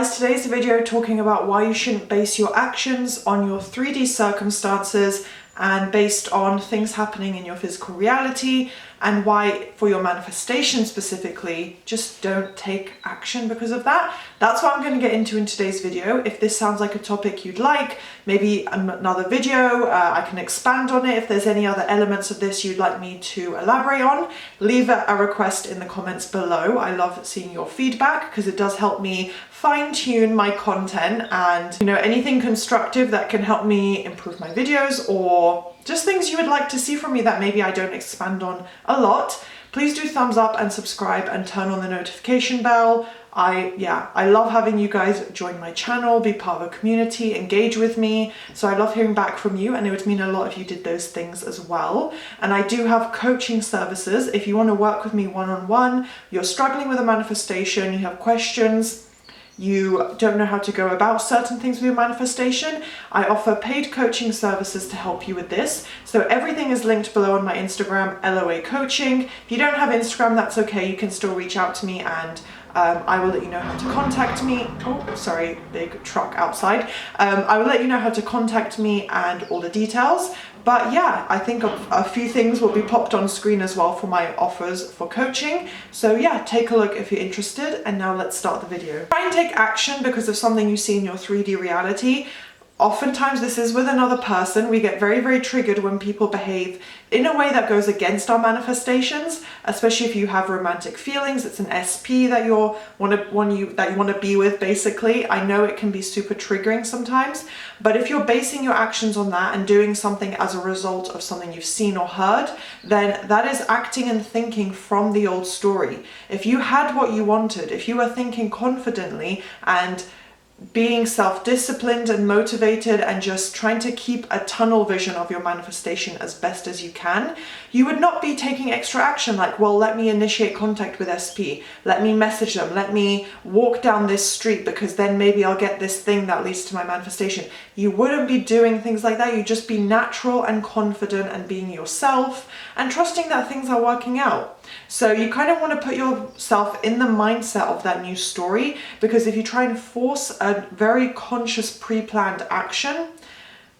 guys, today's video talking about why you shouldn't base your actions on your 3D circumstances and based on things happening in your physical reality, and why for your manifestation specifically, just don't take action because of that. That's what I'm going to get into in today's video. If this sounds like a topic you'd like, maybe another video, I can expand on it. If there's any other elements of this you'd like me to elaborate on, leave a request in the comments below. I love seeing your feedback because it does help me fine-tune my content, and anything constructive that can help me improve my videos, or just things you would like to see from me that maybe I don't expand on a lot. Please do thumbs up and subscribe and turn on the notification bell. I love having you guys join my channel, be part of a community, engage with me. So I love hearing back from you, and it would mean a lot if you did those things as well. And I do have coaching services. If you want to work with me one-on-one, you're struggling with a manifestation, you have questions, you don't know how to go about certain things with your manifestation, I offer paid coaching services to help you with this. So everything is linked below on my Instagram, LOA Coaching. If you don't have Instagram, that's okay. You can still reach out to me, and I will let you know how to contact me. Oh, sorry, big truck outside. I will let you know how to contact me and all the details. But yeah, I think a few things will be popped on screen as well for my offers for coaching. So yeah, take a look if you're interested. And now let's start the video. Try and take action because of something you see in your 3D reality. Oftentimes this is with another person. We get very, very triggered when people behave in a way that goes against our manifestations, especially if you have romantic feelings. It's an SP that you want to be with, basically. I know it can be super triggering sometimes, but if you're basing your actions on that and doing something as a result of something you've seen or heard, then that is acting and thinking from the old story. If you had what you wanted, if you were thinking confidently and being self-disciplined and motivated and just trying to keep a tunnel vision of your manifestation as best as you can, you would not be taking extra action like, well, let me initiate contact with SP, let me message them, let me walk down this street because then maybe I'll get this thing that leads to my manifestation. You wouldn't be doing things like that. You'd just be natural and confident and being yourself and trusting that things are working out. So you kind of want to put yourself in the mindset of that new story, because if you try and force a very conscious pre-planned action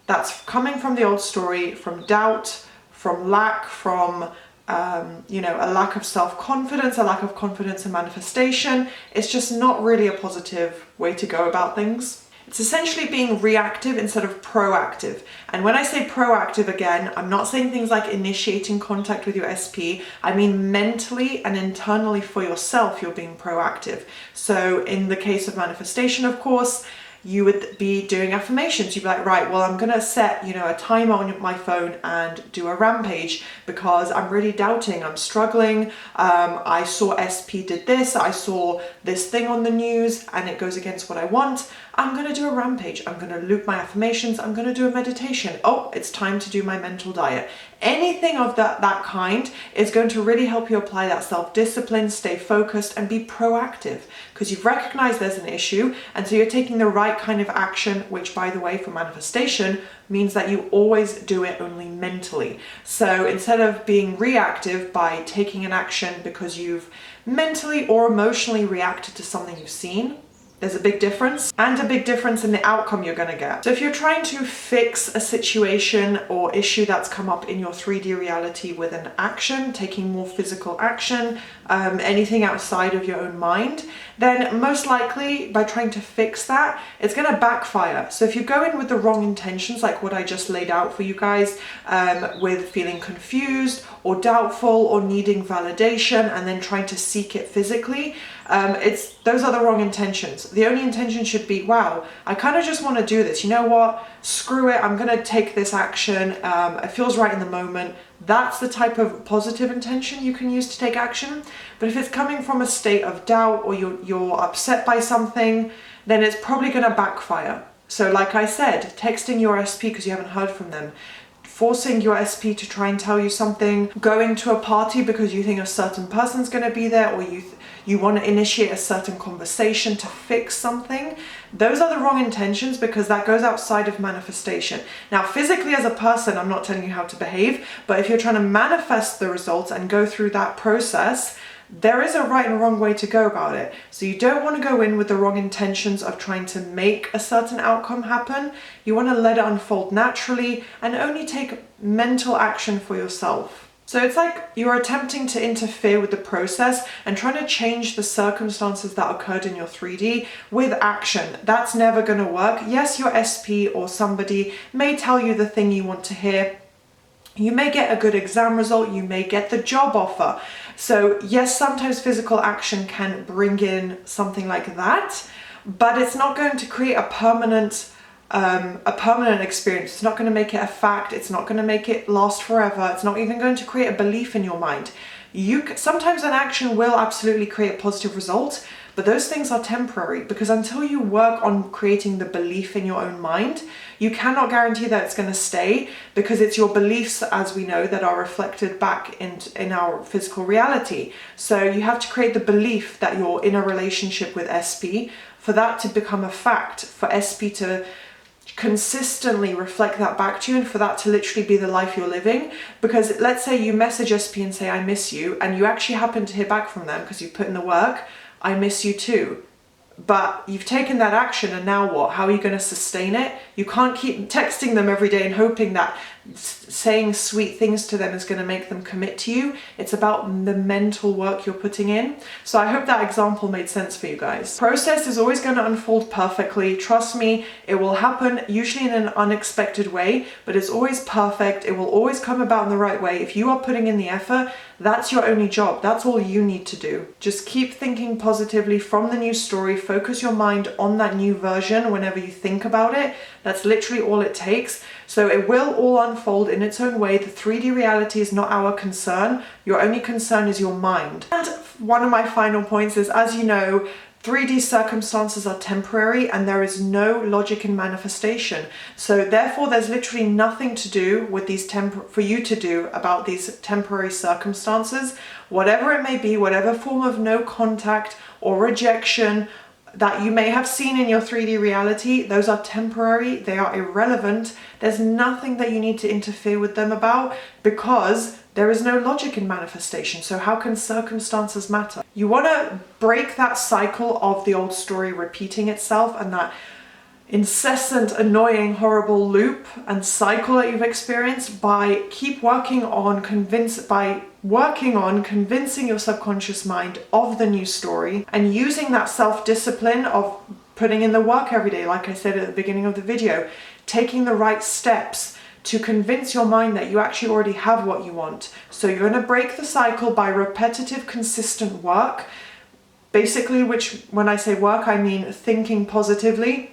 that's coming from the old story, from doubt, from lack, from a lack of self-confidence, a lack of confidence in manifestation, it's just not really a positive way to go about things. It's essentially being reactive instead of proactive. And when I say proactive, again, I'm not saying things like initiating contact with your SP. I mean mentally and internally for yourself, you're being proactive. So in the case of manifestation, of course, you would be doing affirmations. You'd be like, right, well, I'm going to set, a timer on my phone and do a rampage because I'm really doubting, I'm struggling. I saw SP did this, I saw this thing on the news and it goes against what I want. I'm going to do a rampage. I'm going to loop my affirmations. I'm going to do a meditation. Oh, it's time to do my mental diet. Anything of that kind is going to really help you apply that self-discipline, stay focused, and be proactive because you've recognized there's an issue, and so you're taking the right kind of action, which, by the way, for manifestation means that you always do it only mentally. So instead of being reactive by taking an action because you've mentally or emotionally reacted to something you've seen, there's a big difference, and a big difference in the outcome you're going to get. So if you're trying to fix a situation or issue that's come up in your 3D reality with an action, taking more physical action, anything outside of your own mind, then most likely by trying to fix that, it's going to backfire. So if you go in with the wrong intentions, like what I just laid out for you guys, with feeling confused or doubtful or needing validation and then trying to seek it physically, those are the wrong intentions. The only intention should be, wow, I kind of just want to do this. You know what? Screw it. I'm going to take this action. It feels right in the moment. That's the type of positive intention you can use to take action. But if it's coming from a state of doubt or you're upset by something, then it's probably going to backfire. So like I said, texting your SP because you haven't heard from them, forcing your SP to try and tell you something, going to a party because you think a certain person's going to be there, or you want to initiate a certain conversation to fix something, those are the wrong intentions because that goes outside of manifestation. Now, physically as a person, I'm not telling you how to behave, but if you're trying to manifest the results and go through that process, there is a right and wrong way to go about it. So you don't want to go in with the wrong intentions of trying to make a certain outcome happen. You want to let it unfold naturally and only take mental action for yourself. So it's like you're attempting to interfere with the process and trying to change the circumstances that occurred in your 3D with action. That's never going to work. Yes, your SP or somebody may tell you the thing you want to hear. You may get a good exam result, you may get the job offer. So yes, sometimes physical action can bring in something like that, but it's not going to create a permanent experience. It's not going to make it a fact. It's not going to make it last forever. It's not even going to create a belief in your mind. Sometimes an action will absolutely create a positive result, but those things are temporary, because until you work on creating the belief in your own mind, you cannot guarantee that it's going to stay, because it's your beliefs, as we know, that are reflected back in our physical reality. So you have to create the belief that you're in a relationship with SP for that to become a fact, for SP to consistently reflect that back to you, and for that to literally be the life you're living. Because let's say you message SP and say, I miss you, and you actually happen to hear back from them because you put in the work, I miss you too. But you've taken that action, and now what? How are you going to sustain it? You can't keep texting them every day and hoping that saying sweet things to them is going to make them commit to you. It's about the mental work you're putting in. So I hope that example made sense for you guys. Process is always going to unfold perfectly. Trust me, it will happen usually in an unexpected way, but it's always perfect. It will always come about in the right way. If you are putting in the effort, that's your only job. That's all you need to do. Just keep thinking positively from the new story. Focus your mind on that new version whenever you think about it. That's literally all it takes. So it will all unfold in its own way. The 3D reality is not our concern. Your only concern is your mind. And one of my final points is, as you know, 3D circumstances are temporary and there is no logic in manifestation. So therefore there's literally nothing to do with these for you to do about these temporary circumstances. Whatever it may be, whatever form of no contact or rejection that you may have seen in your 3D reality, those are temporary, they are irrelevant. There's nothing that you need to interfere with them about, because there is no logic in manifestation. So how can circumstances matter? You want to break that cycle of the old story repeating itself and that incessant, annoying, horrible loop and cycle that you've experienced by working on convincing your subconscious mind of the new story, and using that self-discipline of putting in the work every day, like I said at the beginning of the video, taking the right steps to convince your mind that you actually already have what you want. So you're going to break the cycle by repetitive, consistent work, basically, which when I say work, I mean thinking positively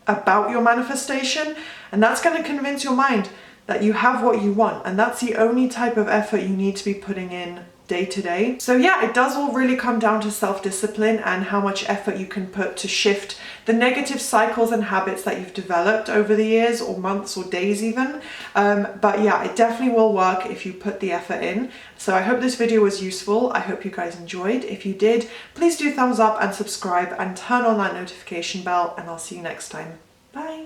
about your manifestation, and that's going to convince your mind that you have what you want, and that's the only type of effort you need to be putting in day to day. So yeah, it does all really come down to self-discipline and how much effort you can put to shift the negative cycles and habits that you've developed over the years or months or days even. But yeah, it definitely will work if you put the effort in. So I hope this video was useful. I hope you guys enjoyed. If you did, please do thumbs up and subscribe and turn on that notification bell, and I'll see you next time. Bye.